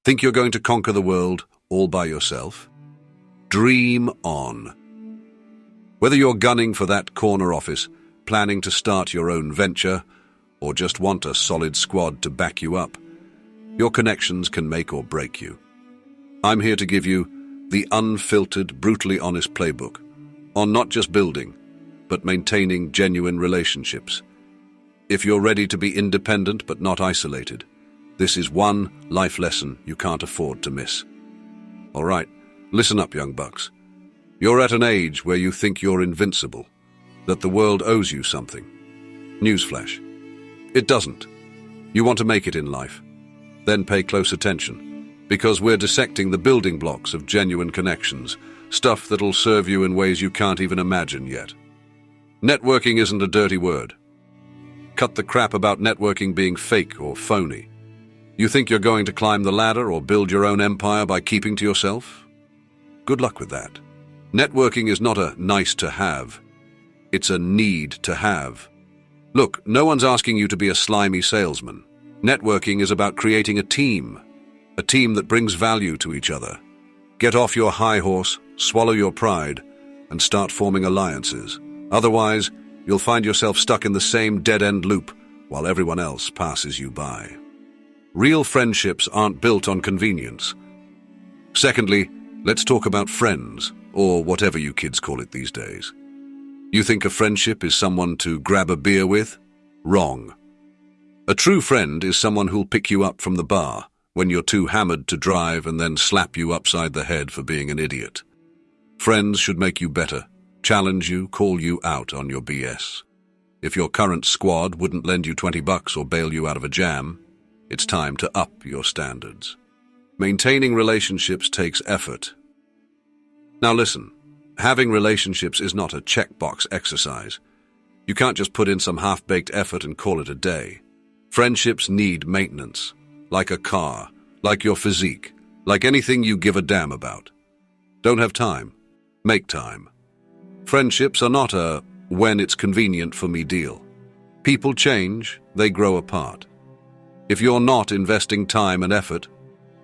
Think you're going to conquer the world all by yourself? Dream on. Whether you're gunning for that corner office, planning to start your own venture, or just want a solid squad to back you up, your connections can make or break you. I'm here to give you the unfiltered, brutally honest playbook on not just building, but maintaining genuine relationships. If you're ready to be independent but not isolated, this is one life lesson you can't afford to miss. All right, listen up, young bucks. You're at an age where you think you're invincible, that the world owes you something. Newsflash. It doesn't. You want to make it in life? Then pay close attention, because we're dissecting the building blocks of genuine connections, stuff that'll serve you in ways you can't even imagine yet. Networking isn't a dirty word. Cut the crap about networking being fake or phony. You think you're going to climb the ladder or build your own empire by keeping to yourself? Good luck with that. Networking is not a nice to have. It's a need to have. Look, no one's asking you to be a slimy salesman. Networking is about creating a team that brings value to each other. Get off your high horse, swallow your pride, and start forming alliances. Otherwise, you'll find yourself stuck in the same dead-end loop while everyone else passes you by. Real friendships aren't built on convenience. Secondly, let's talk about friends, or whatever you kids call it these days. You think a friendship is someone to grab a beer with? Wrong. A true friend is someone who'll pick you up from the bar when you're too hammered to drive and then slap you upside the head for being an idiot. Friends should make you better, challenge you, call you out on your BS. If your current squad wouldn't lend you $20 or bail you out of a jam, it's time to up your standards. Maintaining relationships takes effort. Now listen, having relationships is not a checkbox exercise. You can't just put in some half-baked effort and call it a day. Friendships need maintenance, like a car, like your physique, like anything you give a damn about. Don't have time? Make time. Friendships are not a when it's convenient for me deal. People change, they grow apart. If you're not investing time and effort,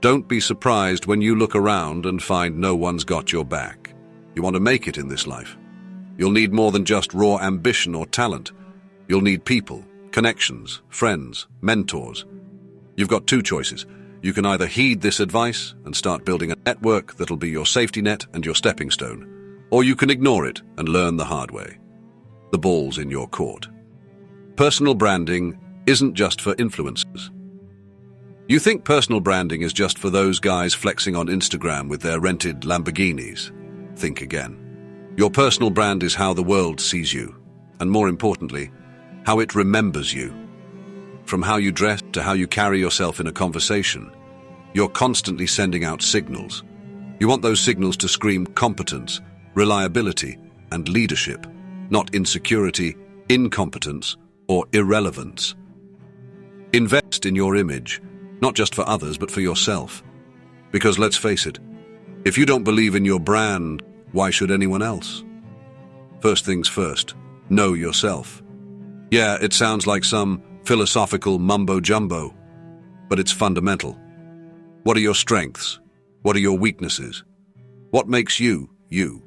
don't be surprised when you look around and find no one's got your back. You want to make it in this life. You'll need more than just raw ambition or talent. You'll need people, connections, friends, mentors. You've got two choices. You can either heed this advice and start building a network that'll be your safety net and your stepping stone, or you can ignore it and learn the hard way. The ball's in your court. Personal branding isn't just for influencers. You think personal branding is just for those guys flexing on Instagram with their rented Lamborghinis? Think again. Your personal brand is how the world sees you, and more importantly, how it remembers you. From how you dress to how you carry yourself in a conversation, you're constantly sending out signals. You want those signals to scream competence, reliability, and leadership, not insecurity, incompetence, or irrelevance. Invest in your image, not just for others, but for yourself. Because let's face it, if you don't believe in your brand, why should anyone else? First things first, know yourself. Yeah, it sounds like some philosophical mumbo-jumbo, but it's fundamental. What are your strengths? What are your weaknesses? What makes you, you?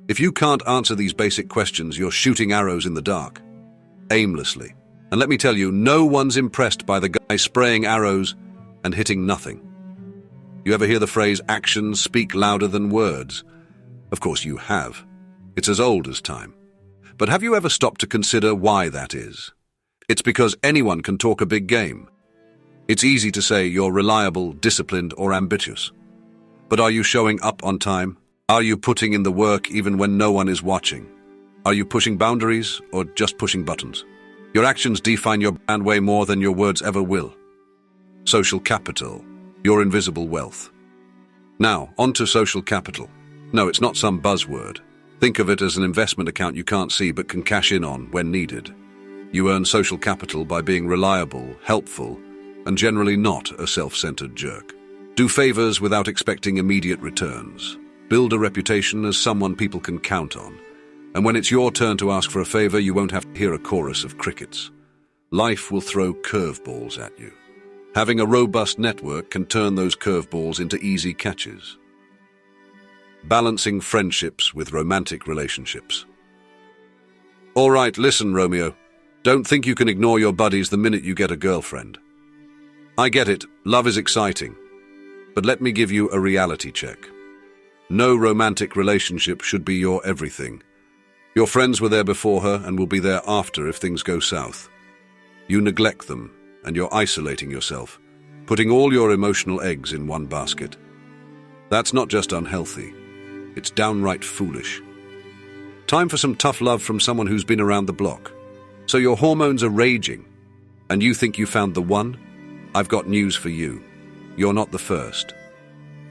If you can't answer these basic questions, you're shooting arrows in the dark, aimlessly. And let me tell you, no one's impressed by the guy spraying arrows and hitting nothing. You ever hear the phrase, actions speak louder than words? Of course you have. It's as old as time. But have you ever stopped to consider why that is? It's because anyone can talk a big game. It's easy to say you're reliable, disciplined, or ambitious. But are you showing up on time? Are you putting in the work even when no one is watching? Are you pushing boundaries or just pushing buttons? Your actions define your brand way more than your words ever will. Social capital, your invisible wealth. Now, on to social capital. No, it's not some buzzword. Think of it as an investment account you can't see but can cash in on when needed. You earn social capital by being reliable, helpful, and generally not a self-centered jerk. Do favors without expecting immediate returns. Build a reputation as someone people can count on. And when it's your turn to ask for a favor, you won't have to hear a chorus of crickets. Life will throw curveballs at you. Having a robust network can turn those curveballs into easy catches. Balancing friendships with romantic relationships. All right, listen, Romeo. Don't think you can ignore your buddies the minute you get a girlfriend. I get it, love is exciting. But let me give you a reality check. No romantic relationship should be your everything. Your friends were there before her and will be there after if things go south. You neglect them, and you're isolating yourself, putting all your emotional eggs in one basket. That's not just unhealthy, it's downright foolish. Time for some tough love from someone who's been around the block. So your hormones are raging, and you think you found the one? I've got news for you. You're not the first,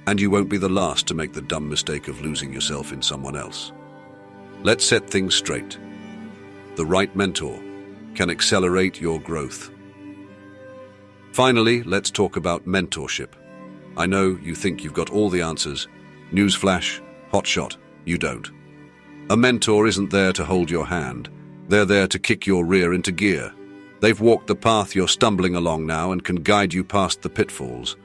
and you won't be the last to make the dumb mistake of losing yourself in someone else. Let's set things straight. The right mentor can accelerate your growth. Finally, let's talk about mentorship. I know you think you've got all the answers. Newsflash, hotshot, you don't. A mentor isn't there to hold your hand. They're there to kick your rear into gear. They've walked the path you're stumbling along now and can guide you past the pitfalls.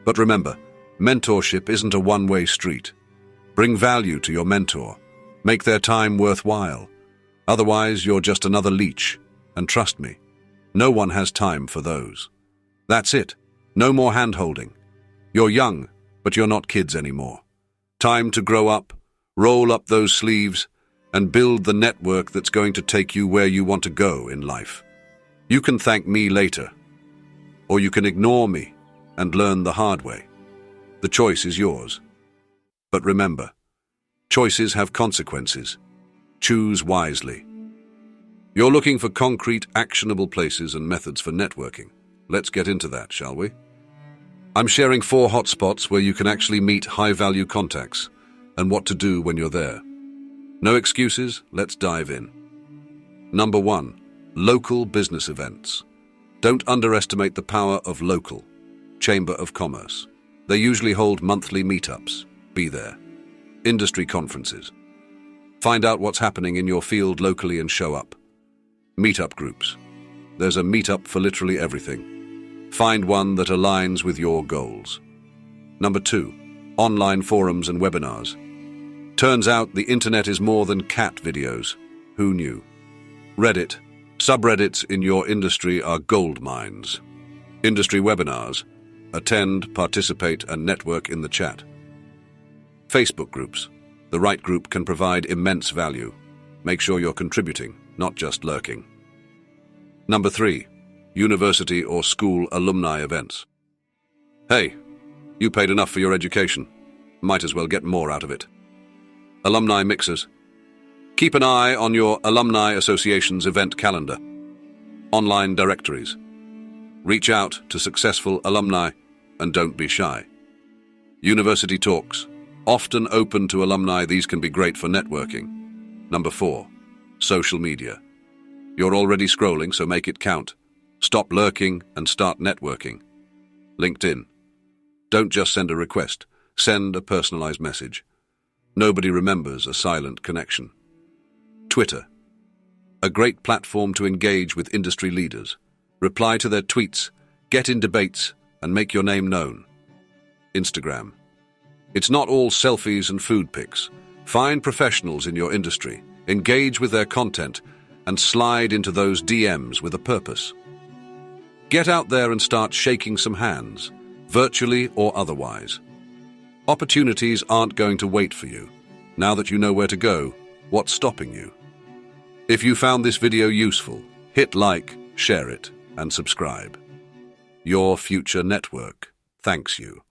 But remember, mentorship isn't a one-way street. Bring value to your mentor. Make their time worthwhile. Otherwise, you're just another leech. And trust me, no one has time for those. That's it. No more hand-holding. You're young, but you're not kids anymore. Time to grow up, roll up those sleeves, and build the network that's going to take you where you want to go in life. You can thank me later, or you can ignore me and learn the hard way. The choice is yours. But remember, choices have consequences. Choose wisely. You're looking for concrete, actionable places and methods for networking. Let's get into that, shall we? I'm sharing 4 hotspots where you can actually meet high-value contacts and what to do when you're there. No excuses, let's dive in. Number 1, local business events. Don't underestimate the power of local. Chamber of Commerce. They usually hold monthly meetups. Be there. Industry conferences. Find out what's happening in your field locally and show up. Meetup groups. There's a meetup for literally everything. Find one that aligns with your goals. Number 2, online forums and webinars. Turns out the internet is more than cat videos. Who knew? Reddit. Subreddits in your industry are gold mines. Industry webinars. Attend, participate, and network in the chat. Facebook groups. The right group can provide immense value. Make sure you're contributing, not just lurking. Number 3, university or school alumni events. Hey, you paid enough for your education. Might as well get more out of it. Alumni mixers. Keep an eye on your Alumni Association's event calendar. Online directories. Reach out to successful alumni and don't be shy. University talks. Often open to alumni, these can be great for networking. Number 4, social media. You're already scrolling, so make it count. Stop lurking and start networking. LinkedIn. Don't just send a request. Send a personalized message. Nobody remembers a silent connection. Twitter. A great platform to engage with industry leaders. Reply to their tweets, get in debates, and make your name known. Instagram. It's not all selfies and food pics. Find professionals in your industry, engage with their content, and slide into those DMs with a purpose. Get out there and start shaking some hands, virtually or otherwise. Opportunities aren't going to wait for you. Now that you know where to go, what's stopping you? If you found this video useful, hit like, share it, and subscribe. Your future network thanks you.